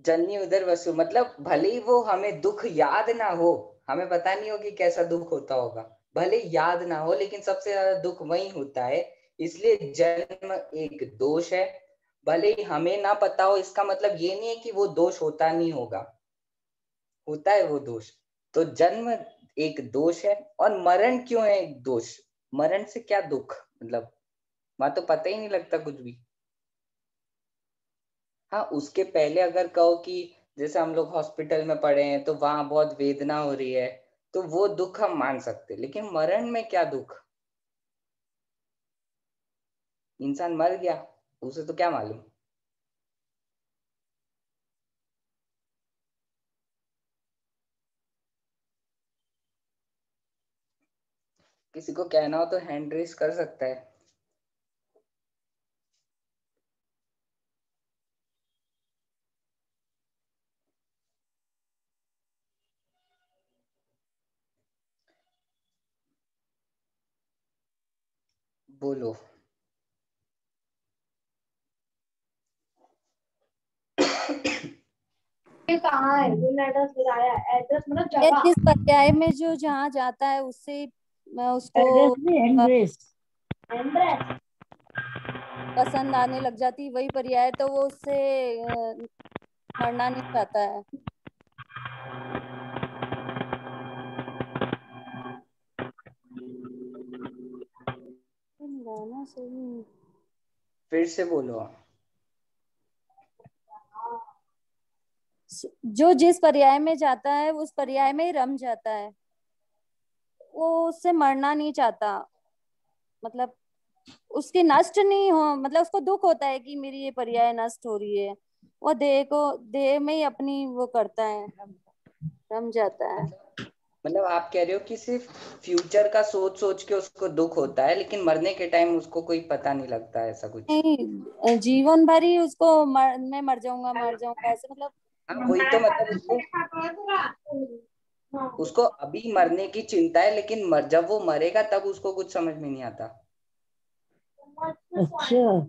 जननी उधर वसु, मतलब भले ही वो हमें दुख याद ना हो, हमें पता नहीं हो कि कैसा दुख होता होगा, भले याद ना हो, लेकिन सबसे ज्यादा दुख वही होता है। इसलिए जन्म एक दोष है। भले ही हमें ना पता हो, इसका मतलब ये नहीं है कि वो दोष होता नहीं होगा, होता है वो दोष। तो जन्म एक दोष है। और मरण क्यों है एक दोष? मरण से क्या दुख, मतलब वहां तो पता ही नहीं लगता कुछ भी। हाँ, उसके पहले अगर कहो कि जैसे हम लोग हॉस्पिटल में पड़े हैं तो वहां बहुत वेदना हो रही है, तो वो दुख हम मान सकते, लेकिन मरण में क्या दुख? इंसान मर गया, उसे तो क्या मालूम। किसी को कहना हो तो हैंड रेस कर सकता है। बोलो। ये कहाँ है? तूने एड्रेस बताया, एड्रेस मतलब ये जगह। जिस पर्याय में जो जहाँ जाता है उससे उसको एड्रेस पसंद आने लग जाती वही पर्याय, तो वो उससे मरना नहीं चाहता है। गाना सही। फिर से बोलो। जो जिस पर्याय में जाता है उस पर्याय में ही रम जाता है, वो उससे मरना नहीं चाहता, मतलब उसकी नष्ट नहीं हो, मतलब उसको दुख होता है कि मेरी ये पर्याय नष्ट हो रही है, वो देह में ही अपनी वो करता है, रम जाता है। मतलब आप कह रहे हो कि सिर्फ फ्यूचर का सोच सोच के उसको दुख होता है, लेकिन मरने के टाइम उसको कोई पता नहीं लगता, ऐसा कुछ? नहीं, जीवन भर ही उसको मैं मर जाऊंगा ऐसे, मतलब हाँ वही तो, मतलब उसको अभी मरने की चिंता है, लेकिन जब वो मरेगा तब उसको कुछ समझ में नहीं आता। अच्छा,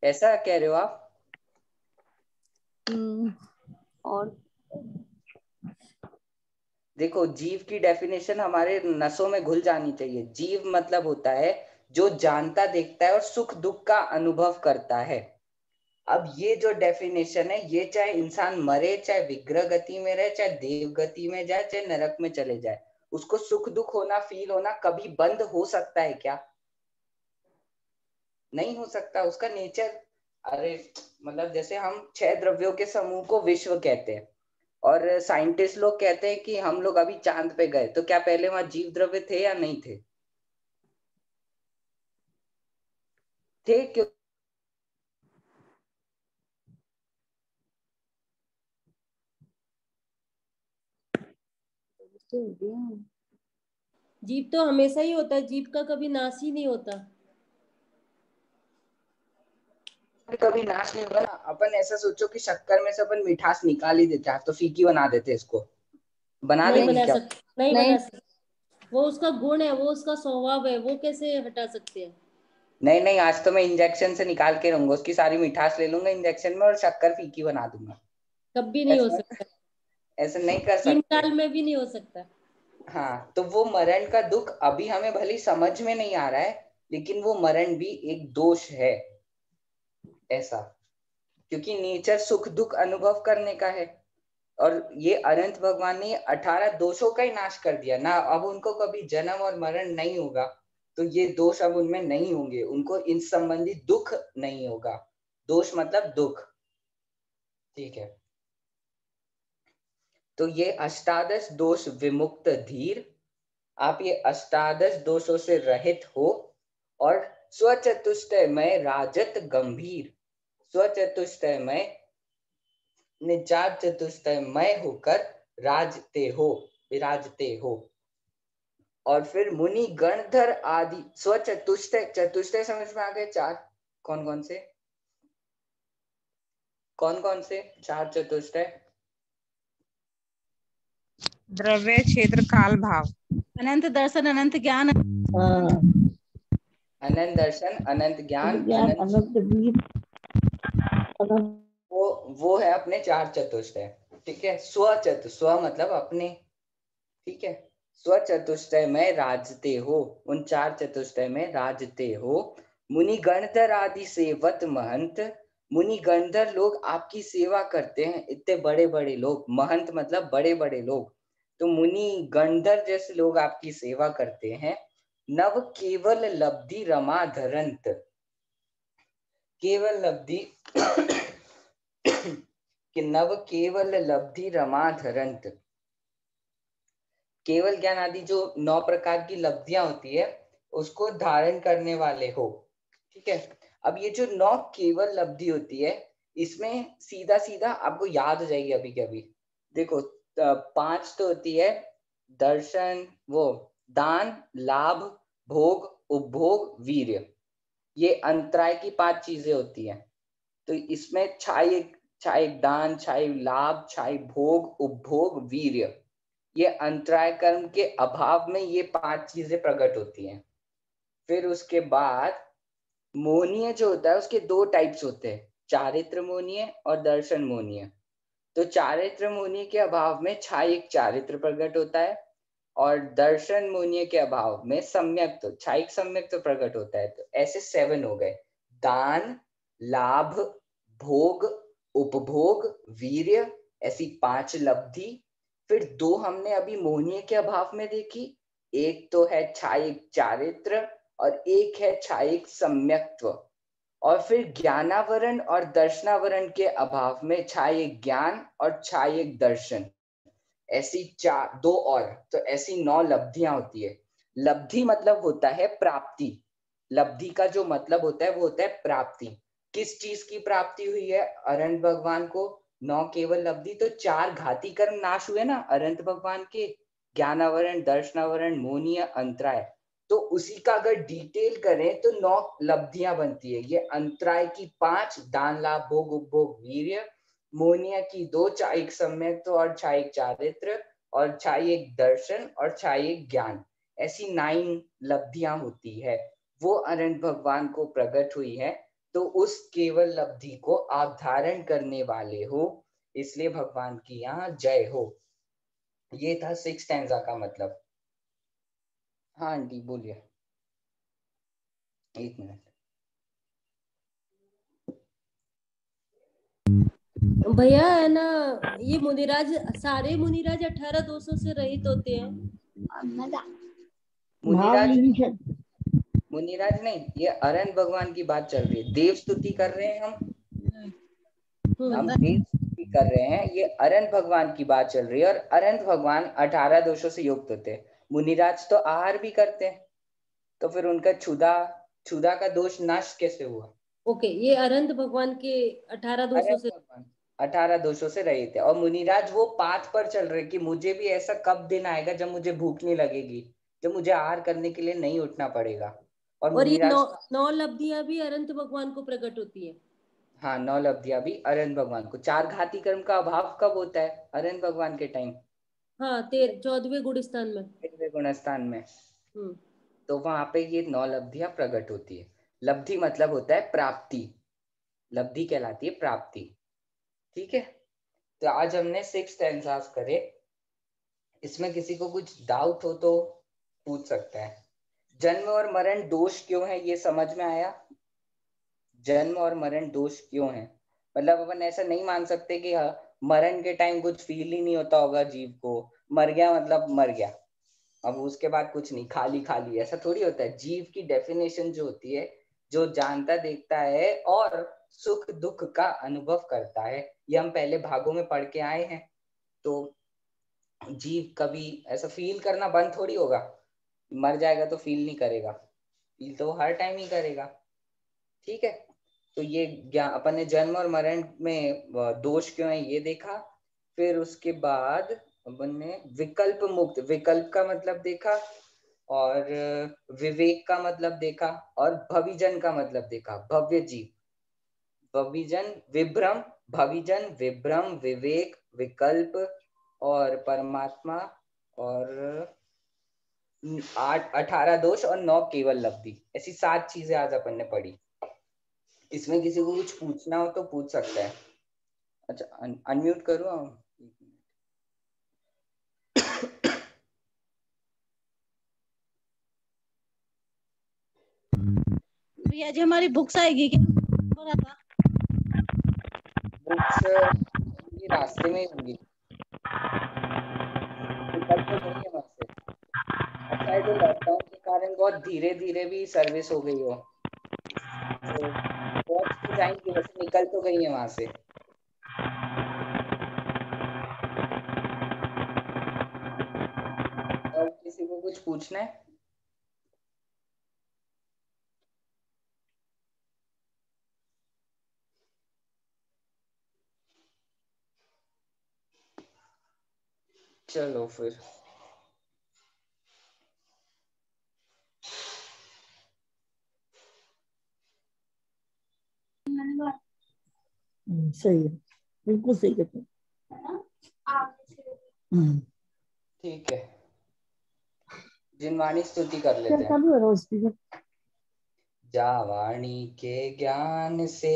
ऐसा कह रहे हो आप? और देखो, जीव की डेफिनेशन हमारे नसों में घुल जानी चाहिए। जीव मतलब होता है जो जानता, देखता है और सुख दुख का अनुभव करता है। अब ये जो डेफिनेशन है, ये चाहे इंसान मरे, चाहे विग्रह गति में रहे, चाहे देव गति में जाए, चाहे नरक में चले जाए, उसको सुख दुख होना, फील होना कभी बंद हो सकता है क्या? नहीं हो सकता, उसका नेचर। अरे मतलब जैसे हम 6 द्रव्यों के समूह को विश्व कहते हैं, और साइंटिस्ट लोग कहते हैं कि हम लोग अभी चांद पे गए, तो क्या पहले वहां जीव द्रव्य थे या नहीं थे? थे, क्यों? जीव तो हमेशा ही होता है, जीव का कभी नाश ही नहीं होता। कभी नाश नहीं होगा ना। अपन ऐसा सोचो कि शक्कर में से अपन मिठास निकाल ही देते हैं, तो फीकी बना देते हैं इसको, बना नहीं देंगे बना क्या? सकते, नहीं बना सकते, वो उसका गुण है, वो उसका स्वभाव है, वो कैसे हटा सकते हैं? नहीं नहीं, आज तो मैं इंजेक्शन से निकाल के रहूंगा, उसकी सारी मिठास ले लूंगा इंजेक्शन में और शक्कर फीकी बना दूंगा। कभी नहीं हो सकता, ऐसा नहीं कर 3 सकते। साल में भी नहीं हो सकता। हाँ, तो वो मरण का दुख अभी हमें भले समझ में नहीं आ रहा है, लेकिन वो मरण भी एक दोष है ऐसा, क्योंकि नेचर सुख दुख अनुभव करने का है। और ये अनंत भगवान ने 18 दोषों का ही नाश कर दिया ना, अब उनको कभी जन्म और मरण नहीं होगा, तो ये दोष अब उनमें नहीं होंगे, उनको इन संबंधी दुख नहीं होगा। दोष मतलब दुख, ठीक है। तो ये अष्टादश दोष विमुक्त धीर, आप ये अष्टादश दोषों से रहित हो और स्वचतुष्टयमय राजत गंभीर, स्वचतुष्टयमय निचार चतुष्टयमय होकर राजते हो, विराजते हो। और फिर मुनि गणधर आदि स्वचतुष्टय, चतुष्टय समझ में आ गए? 4 कौन कौन से? कौन कौन से 4 चतुष्टय? द्रव्य, क्षेत्र, काल, भाव। अनंत दर्शन, अनंत ज्ञान, अनंत दर्शन, अनंत ज्ञान, अनंत वो है अपने 4 चतुष्टय, ठीक है। स्व मतलब अपने, ठीक है। स्व चतुष्टय में राजते हो, उन 4 चतुष्टय में राजते हो। मुनि गणधर आदि सेवत महंत, मुनि गणधर लोग आपकी सेवा करते हैं, इतने बड़े बड़े लोग, महंत मतलब बड़े बड़े लोग, तो मुनि गणधर जैसे लोग आपकी सेवा करते हैं। नव केवल लब्धि रमा धरंत, केवल लब्धि कि नव केवल लब्धि रमा धरंत, केवल ज्ञान आदि जो 9 प्रकार की लब्धियां होती है उसको धारण करने वाले हो। ठीक है, अब ये जो 9 केवल लब्धि होती है इसमें सीधा सीधा आपको याद हो जाएगी अभी के अभी। देखो 5 तो होती है दर्शन, वो दान, लाभ, भोग, उपभोग, वीर्य, ये अंतराय की 5 चीजें होती हैं। तो इसमें छाई दान, छाई लाभ, छाई भोग, उपभोग, वीर्य, ये अंतराय कर्म के अभाव में ये 5 चीजें प्रकट होती हैं। फिर उसके बाद मोहनीय जो होता है उसके 2 टाइप्स होते हैं, चारित्र मोहनीय और दर्शन मोहनीय। तो चारित्र मोहनीय के अभाव में छायिक चारित्र प्रकट होता है और दर्शन मोहनीय के अभाव में सम्यक तो छायिक सम्यक तो प्रकट होता है। तो ऐसे 7 हो गए, दान, लाभ, भोग, उपभोग, वीर्य, ऐसी 5 लब्धि। फिर 2 हमने अभी मोहनीय के अभाव में देखी, एक तो है छायिक चारित्र और एक है छायिक सम्यक्त्व। और फिर ज्ञानावरण और दर्शनावरण के अभाव में छायिक ज्ञान और छायिक दर्शन, ऐसी 2 और, तो ऐसी 9 लब्धियां होती है। लब्धि मतलब होता है प्राप्ति, लब्धि का जो मतलब होता है वो होता है प्राप्ति। किस चीज की प्राप्ति हुई है अरहंत भगवान को? 9 केवल लब्धि, तो 4 घाती कर्म नाश हुए ना अरहंत भगवान के, ज्ञानावरण, दर्शनावरण, मोहनीय, अंतराय। तो उसी का अगर डिटेल करें तो 9 लब्धियां बनती है। ये अंतराय की 5, दान, लाभ, भोग, उपभोग, वीर्य, मोहनीय की 2, छायिक सम्यक्त्व और छायिक चारित्र, और छायिक दर्शन और छायिक ज्ञान, ऐसी 9 लब्धियां होती है। वो अरहंत भगवान को प्रकट हुई है। तो उस केवल लब्धि को आप धारण करने वाले हो, इसलिए भगवान की यहाँ जय हो। ये था 6 स्टैंजा का मतलब। हाँ आंटी बोलिए, 1 मिनट। भैया है ना, ये मुनिराज, सारे मुनिराज 18 दोषों से रहित होते हैं। मुनिराज नहीं, ये अरहंत भगवान की बात चल रही है। देव स्तुति कर रहे हैं हम देव स्तुति कर रहे हैं, ये अरहंत भगवान की बात चल रही है। और अरहंत भगवान 18 दोषों से युक्त होते हैं। मुनिराज तो आहार भी करते हैं, तो फिर उनका क्षुधा का दोष नाश कैसे हुआ? ओके, ये अरहंत भगवान के 18 दोषों से 18 दोषों से रहित है। और मुनिराज वो पाथ पर चल रहे कि मुझे भी ऐसा कब दिन आएगा जब मुझे भूख नहीं लगेगी, जब मुझे आहार करने के लिए नहीं उठना पड़ेगा। और ये 9 लब्धियां भी अरहंत भगवान को प्रकट होती है। हाँ, 9 लब्धियां भी अरहंत भगवान को। 4 घाती कर्म का अभाव कब होता है? अरहंत भगवान के टाइम। हाँ, 14वें गुणस्थान में, 13वें गुणस्थान में। तो वहां पे ये 9 लब्धियां प्रकट होती है। लब्धि मतलब होता है प्राप्ति, लब्धि कहलाती है प्राप्ति। ठीक है, तो आज हमने 6 स्टैंजास करे। इसमें किसी को कुछ डाउट हो तो पूछ सकता है। जन्म और मरण दोष क्यों है, ये समझ में आया? जन्म और मरण दोष क्यों है, मतलब अपन ऐसा नहीं मान सकते कि मरण के टाइम कुछ फील ही नहीं होता होगा जीव को, मर गया मतलब मर गया, अब उसके बाद कुछ नहीं, खाली खाली, ऐसा थोड़ी होता है। जीव की डेफिनेशन जो होती है, जो जानता देखता है और सुख दुख का अनुभव करता है, ये हम पहले भागों में पढ़ के आए हैं। तो जीव कभी ऐसा फील करना बंद थोड़ी होगा, मर जाएगा तो फील नहीं करेगा, फील तो हर टाइम ही करेगा। ठीक है, तो ये अपन ने जन्म और मरण में दोष क्यों है ये देखा। फिर उसके बाद अपन ने विकल्प मुक्त, विकल्प का मतलब देखा, और विवेक का मतलब देखा, और भविजन का मतलब देखा। भव्य जीव, भविजन, विभ्रम, भविजन, विभ्रम, विवेक, विकल्प और परमात्मा, और 18 दोष और 9 केवल लब्धि, ऐसी 7 चीजें आज अपन ने पढ़ी। इसमें किसी को कुछ पूछना हो तो पूछ सकता है। अच्छा, अनम्यूट करो हम। भैया जी हमारी बुक्स आएगी क्या? बुक्स ये रास्ते में ही होंगी, निकल तो गई है वहां से। अच्छा है, तो लॉकडाउन के कारण बहुत धीरे धीरे भी सर्विस हो गई हो, तो पहुंच तो जाएंगी, वैसे निकल तो गई है वहां से। को कुछ पूछना है? चलो फिर सही है, बिल्कुल सही कहते हैं। ठीक है, जिनवाणी स्तुति कर लेते हैं। जावाणी के ज्ञान से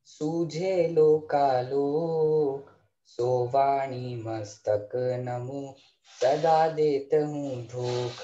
सूझे लोकालोक, सोवाणी मस्तक नमो सदा देत हूँ धोख।